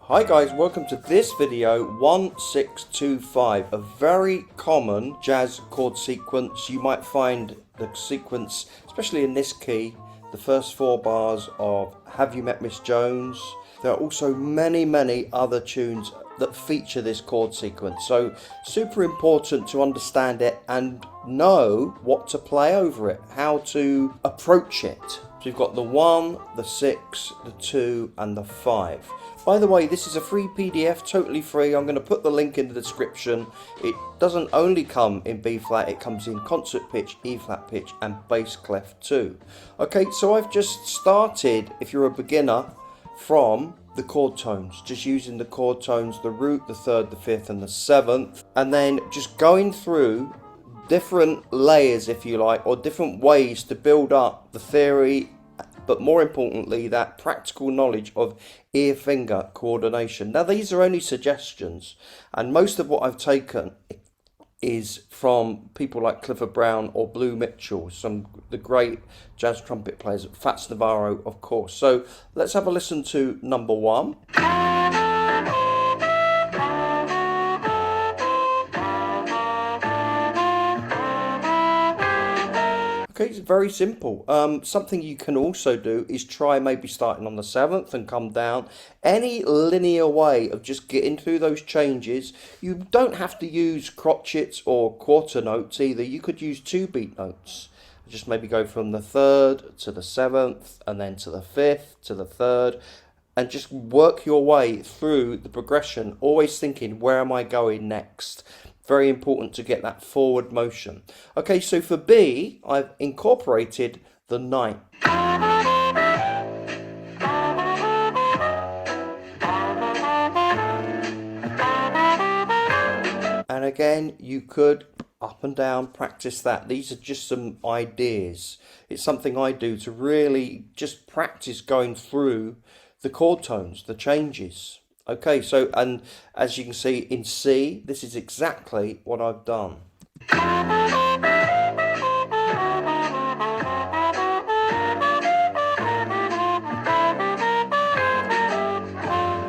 Hi guys, welcome to this video 1625, a very common jazz chord sequence. You might find the sequence, especially in this key, the first four bars of Have You Met Miss Jones. There are also many other tunes that feature this chord sequence, so super important to understand it and know what to play over it, how to approach it. So you've got the 1, the 6, the 2 and the 5. By the way, this is a free PDF, totally free. I'm going to put the link in the description. It doesn't only come in B flat, it comes in concert pitch, E flat pitch and bass clef too. Okay, so I've just started, if you're a beginner, from the chord tones, just using the chord tones, the root, the third, the fifth and the seventh, and then just going through different layers, if you like, or different ways to build up the theory, but more importantly that practical knowledge of ear finger coordination. Now these are only suggestions, and most of what I've taken is from people like Clifford Brown or Blue Mitchell, the great jazz trumpet players, Fats Navarro of course. So let's have a listen to number 1. Okay, it's very simple. Something you can also do is try maybe starting on the 7th and come down. Any linear way of just getting through those changes. You don't have to use crotchets or quarter notes either. You could use 2 beat notes. Just maybe go from the 3rd to the 7th and then to the 5th to the 3rd. And just work your way through the progression, always thinking, where am I going next? Very important to get that forward motion. Okay, so for B, I've incorporated the 9th. And again, you could up and down practice that. These are just some ideas. It's something I do to really just practice going through the chord tones, the changes. Okay, so, and as you can see in C, this is exactly what I've done.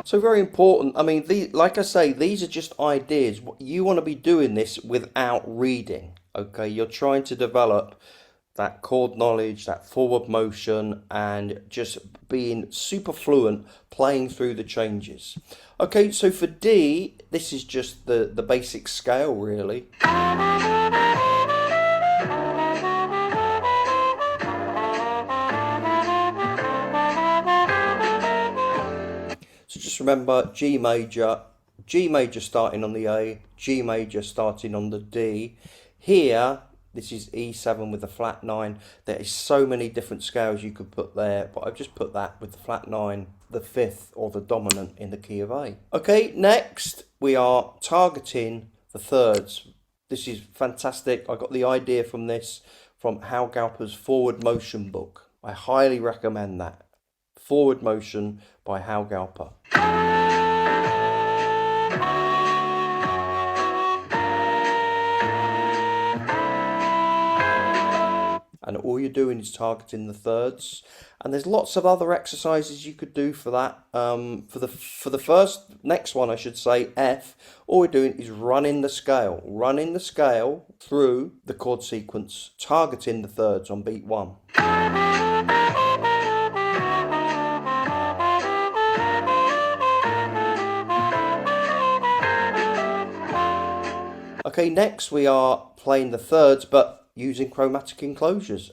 So very important. I mean, like I say, these are just ideas. You want to be doing this without reading. Okay, you're trying to develop that chord knowledge, that forward motion, and just being super fluent playing through the changes. Okay, so for D, this is just the basic scale really. So just remember G major starting on the A, G major starting on the D. Here, this is E7 with the flat 9. There is so many different scales you could put there, but I've just put that with the flat 9, the 5th or the dominant in the key of A. Okay, next we are targeting the thirds. This is fantastic. I got the idea from this from Hal Galper's Forward Motion book. I highly recommend that. Forward Motion by Hal Galper. And all you're doing is targeting the thirds, and there's lots of other exercises you could do for that. For the next one I should say, F, all we're doing is running the scale through the chord sequence, targeting the thirds on beat 1. Okay, next we are playing the thirds, but using chromatic enclosures.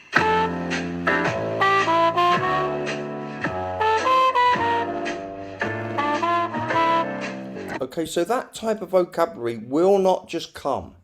Okay, so that type of vocabulary will not just come.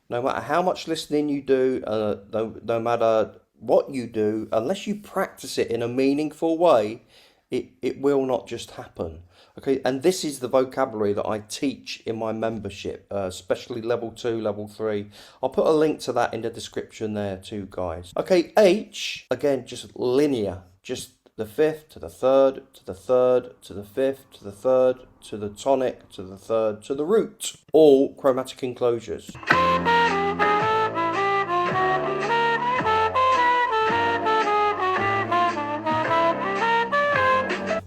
No matter how much listening you do, no matter what you do, unless you practice it in a meaningful way, it will not just happen. Okay, and this is the vocabulary that I teach in my membership, especially level 2, level 3. I'll put a link to that in the description there too, guys. Okay, H, again, just linear. Just the 5th to the 3rd, to the 3rd, to the 5th, to the 3rd, to the tonic, to the 3rd, to the root. All chromatic enclosures.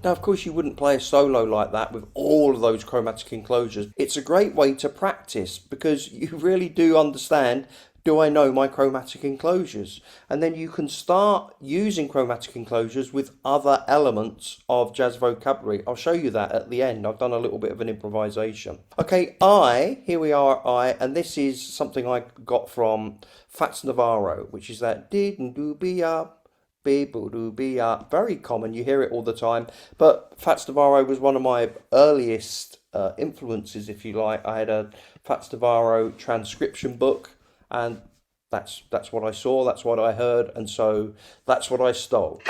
Now, of course, you wouldn't play a solo like that with all of those chromatic enclosures. It's a great way to practice because you really do understand, do I know my chromatic enclosures? And then you can start using chromatic enclosures with other elements of jazz vocabulary. I'll show you that at the end. I've done a little bit of an improvisation. Okay, here we are, and this is something I got from Fats Navarro, which is that didn't do be up. Very common, you hear it all the time, but Fats Navarro was one of my earliest influences, if you like. I had a Fats Navarro transcription book, and that's what I saw, that's what I heard, and so that's what I stole.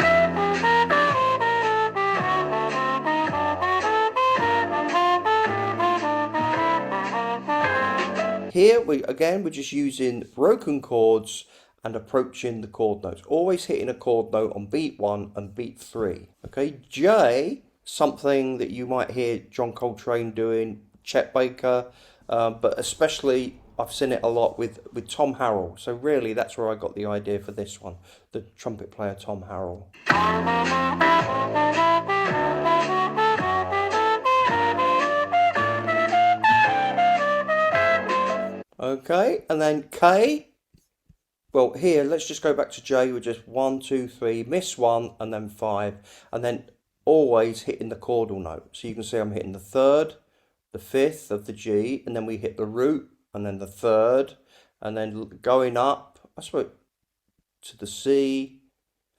Here we're just using broken chords and approaching the chord notes, always hitting a chord note on beat 1 and beat 3. Okay, J, something that you might hear John Coltrane doing, Chet Baker, but especially I've seen it a lot with Tom Harrell. So really that's where I got the idea for this one, the trumpet player Tom Harrell. Okay, and then K. Well, here, let's just go back to J with just 1, 2, 3, miss 1, and then 5, and then always hitting the chordal note. So you can see I'm hitting the 3rd, the 5th of the G, and then we hit the root, and then the 3rd, and then going up, I suppose, to the C,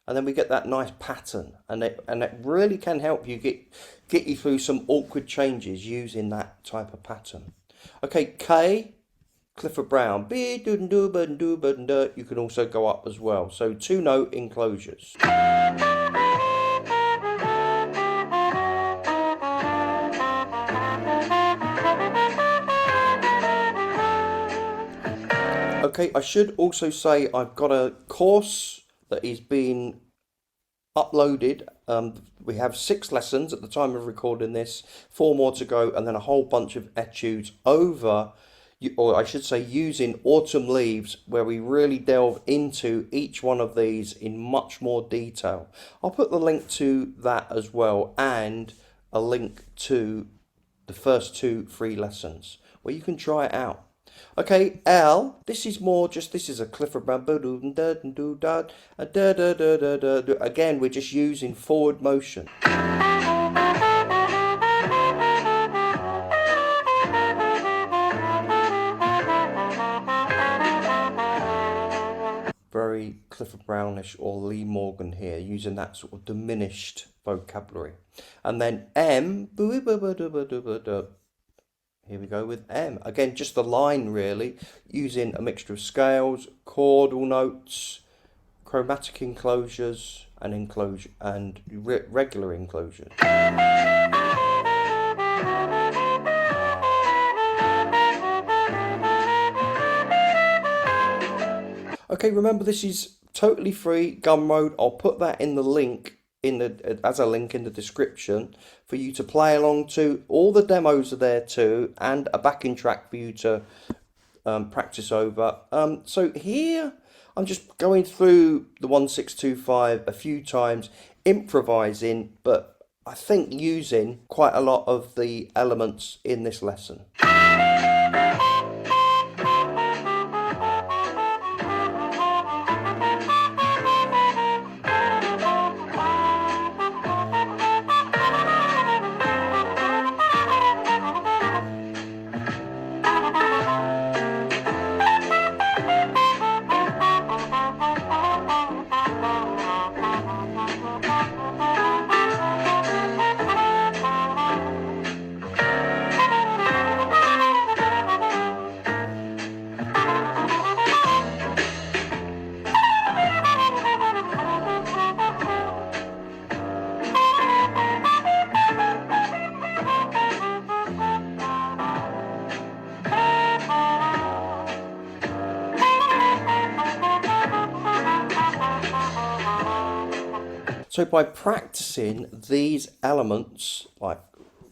and then we get that nice pattern, and it really can help you get you through some awkward changes using that type of pattern. Okay, K. Clifford Brown, you can also go up as well. So 2-note enclosures. Okay, I should also say I've got a course that is being uploaded. We have 6 lessons at the time of recording this, 4 more to go, and then a whole bunch of etudes over, or I should say using Autumn Leaves, where we really delve into each one of these in much more detail. I'll put the link to that as well, and a link to the first 2 free lessons where you can try it out. Okay, L, this is a Clifford Brown. Again, we're just using forward motion. Very Clifford Brownish or Lee Morgan here, using that sort of diminished vocabulary. And then M, here we go with M. Again, just the line really, using a mixture of scales, chordal notes, chromatic enclosures, and regular enclosures. Okay, remember this is totally free, gun mode. I'll put that in the link as a link in the description for you to play along to. All the demos are there too, and a backing track for you to practice over. So here I'm just going through the 1625 a few times, improvising, but I think using quite a lot of the elements in this lesson. So by practicing these elements, like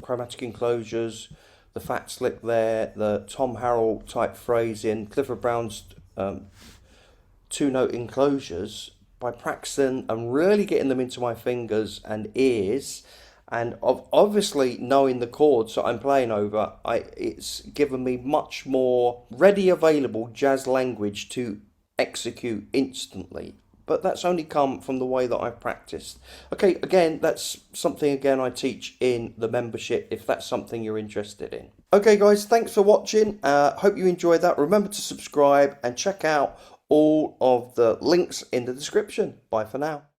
chromatic enclosures, the fat slip there, the Tom Harrell type phrasing, Clifford Brown's 2-note enclosures, by practicing and really getting them into my fingers and ears, And obviously knowing the chords that I'm playing over, it's given me much more ready available jazz language to execute instantly. But that's only come from the way that I've practiced. Okay, again, that's something again I teach in the membership if that's something you're interested in. Okay guys, thanks for watching. Hope you enjoyed that. Remember to subscribe and check out all of the links in the description. Bye for now.